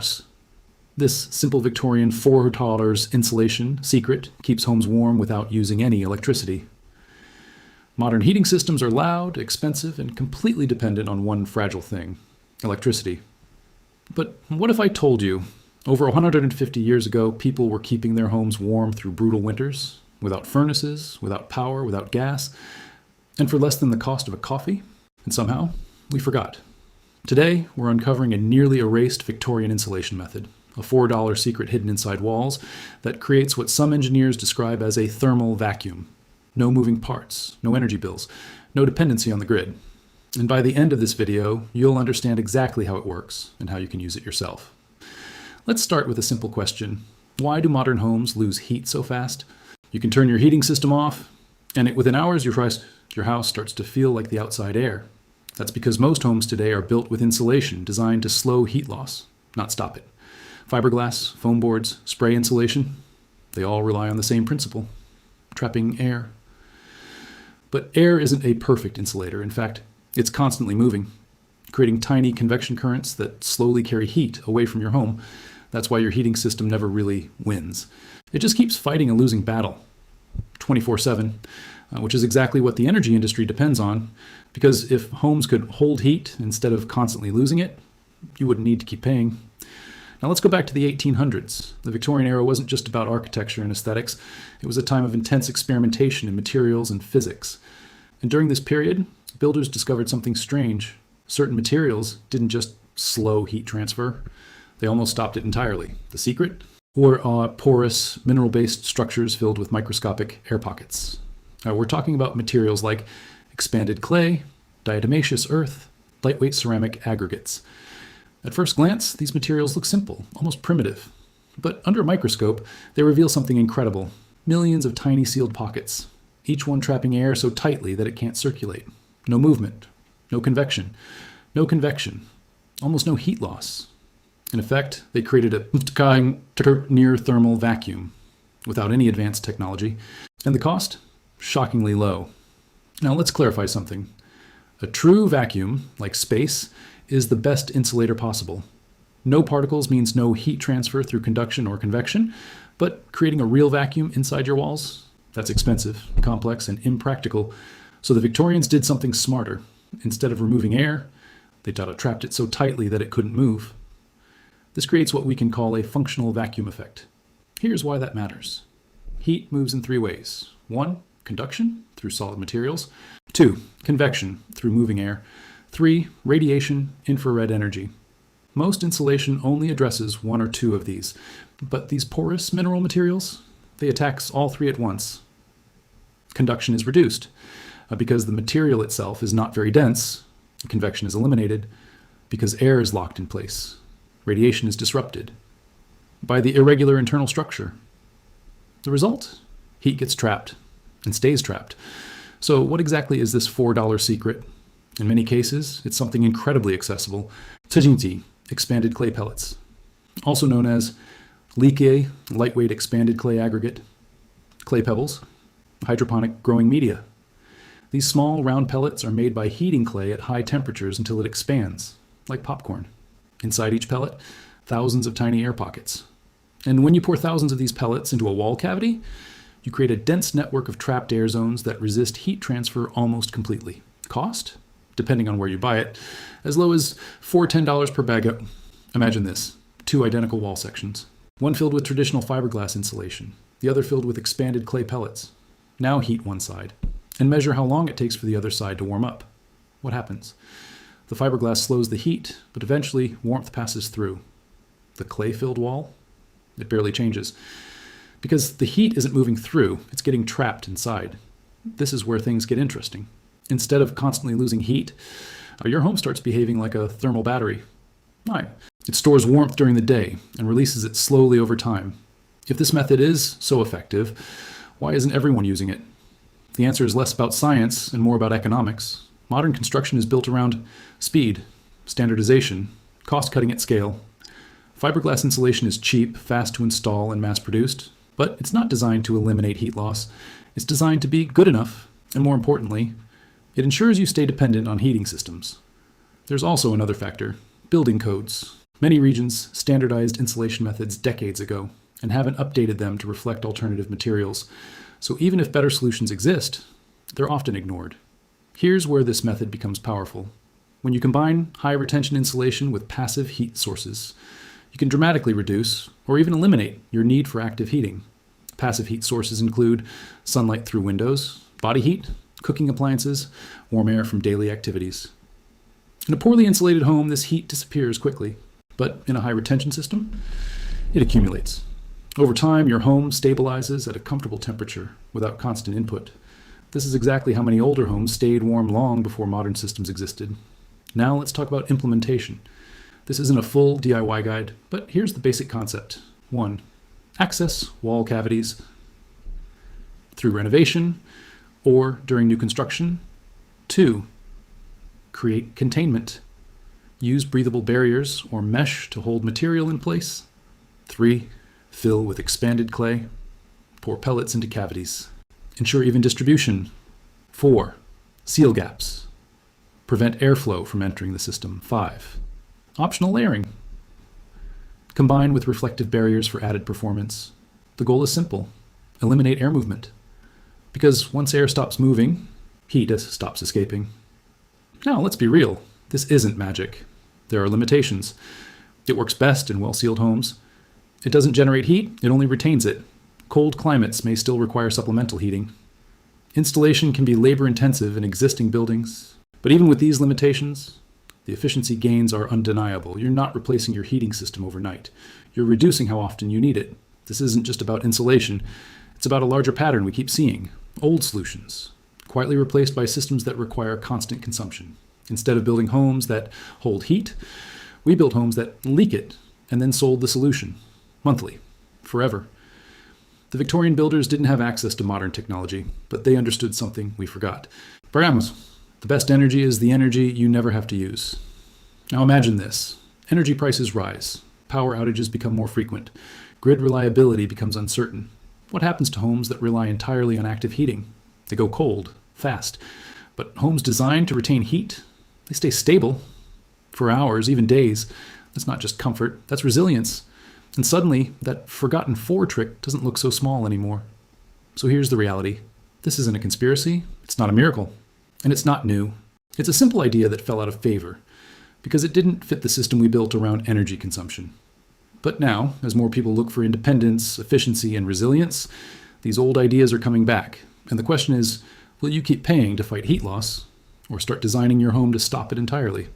house. This simple Victorian $4 insulation secret keeps homes warm without using any electricity. Modern heating systems are loud, expensive, and completely dependent on one fragile thing: electricity. But what if I told you, over 150 years ago, people were keeping their homes warm through brutal winters, without furnaces, without power, without gas, and for less than the cost of a coffee? And somehow, we forgot. Today, we're uncovering a nearly erased Victorian insulation method, a $4 secret hidden inside walls that creates what some engineers describe as a thermal vacuum. No moving parts, no energy bills, no dependency on the grid. And by the end of this video, you'll understand exactly how it works and how you can use it yourself. Let's start with a simple question. Why do modern homes lose heat so fast? You can turn your heating system off, and within hours your house starts to feel like the outside air. That's because most homes today are built with insulation designed to slow heat loss, not stop it. Fiberglass, foam boards, spray insulation, they all rely on the same principle: trapping air. But air isn't a perfect insulator. In fact, it's constantly moving, creating tiny convection currents that slowly carry heat away from your home. That's why your heating system never really wins. It just keeps fighting a losing battle 24/7, which is exactly what the energy industry depends on, because if homes could hold heat instead of constantly losing it, you wouldn't need to keep paying. Now let's go back to the 1800s. The Victorian era wasn't just about architecture and aesthetics. It was a time of intense experimentation in materials and physics. And during this period, builders discovered something strange. Certain materials didn't just slow heat transfer, they almost stopped it entirely. The secret? Or porous, mineral-based structures filled with microscopic air pockets. We're talking about materials like expanded clay, diatomaceous earth, lightweight ceramic aggregates. At first glance, these materials look simple, almost primitive. But under a microscope, they reveal something incredible. Millions of tiny sealed pockets, each one trapping air so tightly that it can't circulate. No movement, no convection, almost no heat loss. In effect, they created a near thermal vacuum without any advanced technology. And the cost? Shockingly low. Now let's clarify something. A true vacuum, like space, is the best insulator possible. No particles means no heat transfer through conduction or convection, but creating a real vacuum inside your walls, that's expensive, complex, and impractical. So the Victorians did something smarter. Instead of removing air, they trapped it so tightly that it couldn't move. This creates what we can call a functional vacuum effect. Here's why that matters. Heat moves in three ways. 1, conduction, through solid materials. 2, convection, through moving air. 3, radiation, infrared energy. Most insulation only addresses 1 or 2 of these, but these porous mineral materials, they attack all 3 at once. Conduction is reduced because the material itself is not very dense. Convection is eliminated because air is locked in place. Radiation is disrupted by the irregular internal structure. The result? Heat gets trapped and stays trapped. So what exactly is this $4 secret? In many cases, it's something incredibly accessible. Tajinti, expanded clay pellets, also known as leaky, lightweight expanded clay aggregate, clay pebbles, hydroponic growing media. These small round pellets are made by heating clay at high temperatures until it expands, like popcorn. Inside each pellet, thousands of tiny air pockets. And when you pour thousands of these pellets into a wall cavity, you create a dense network of trapped air zones that resist heat transfer almost completely. Cost? Depending on where you buy it, as low as $4 to $10 per bag. Imagine this, 2 identical wall sections. One filled with traditional fiberglass insulation, the other filled with expanded clay pellets. Now heat one side, and measure how long it takes for the other side to warm up. What happens? The fiberglass slows the heat, but eventually warmth passes through. The clay-filled wall? It barely changes. Because the heat isn't moving through, it's getting trapped inside. This is where things get interesting. Instead of constantly losing heat, your home starts behaving like a thermal battery. Why? It stores warmth during the day and releases it slowly over time. If this method is so effective, why isn't everyone using it? The answer is less about science and more about economics. Modern construction is built around speed, standardization, cost-cutting at scale. Fiberglass insulation is cheap, fast to install, and mass-produced, but it's not designed to eliminate heat loss. It's designed to be good enough, and more importantly, it ensures you stay dependent on heating systems. There's also another factor: building codes. Many regions standardized insulation methods decades ago and haven't updated them to reflect alternative materials. So even if better solutions exist, they're often ignored. Here's where this method becomes powerful. When you combine high retention insulation with passive heat sources, you can dramatically reduce or even eliminate your need for active heating. Passive heat sources include sunlight through windows, body heat, cooking appliances, warm air from daily activities. In a poorly insulated home, this heat disappears quickly, but in a high retention system, it accumulates. Over time, your home stabilizes at a comfortable temperature without constant input. This is exactly how many older homes stayed warm long before modern systems existed. Now let's talk about implementation. This isn't a full DIY guide, but here's the basic concept. 1. Access wall cavities through renovation or during new construction. 2. Create containment. Use breathable barriers or mesh to hold material in place. 3. Fill with expanded clay. Pour pellets into cavities. Ensure even distribution. 4. Seal gaps. Prevent airflow from entering the system. 5. Optional layering. Combine with reflective barriers for added performance. The goal is simple. Eliminate air movement. Because once air stops moving, heat stops escaping. Now, let's be real. This isn't magic. There are limitations. It works best in well-sealed homes. It doesn't generate heat, it only retains it. Cold climates may still require supplemental heating. Installation can be labor-intensive in existing buildings. But even with these limitations, the efficiency gains are undeniable. You're not replacing your heating system overnight. You're reducing how often you need it. This isn't just about insulation. It's about a larger pattern we keep seeing. Old solutions, quietly replaced by systems that require constant consumption. Instead of building homes that hold heat, we built homes that leak it and then sold the solution, monthly, forever. The Victorian builders didn't have access to modern technology, but they understood something we forgot. Paramos. The best energy is the energy you never have to use. Now imagine this. Energy prices rise. Power outages become more frequent. Grid reliability becomes uncertain. What happens to homes that rely entirely on active heating? They go cold, fast. But homes designed to retain heat, they stay stable for hours, even days. That's not just comfort, that's resilience. And suddenly, that forgotten 4 trick doesn't look so small anymore. So here's the reality. This isn't a conspiracy. It's not a miracle. And it's not new. It's a simple idea that fell out of favor because it didn't fit the system we built around energy consumption. But now, as more people look for independence, efficiency, and resilience, these old ideas are coming back. And the question is, will you keep paying to fight heat loss or start designing your home to stop it entirely?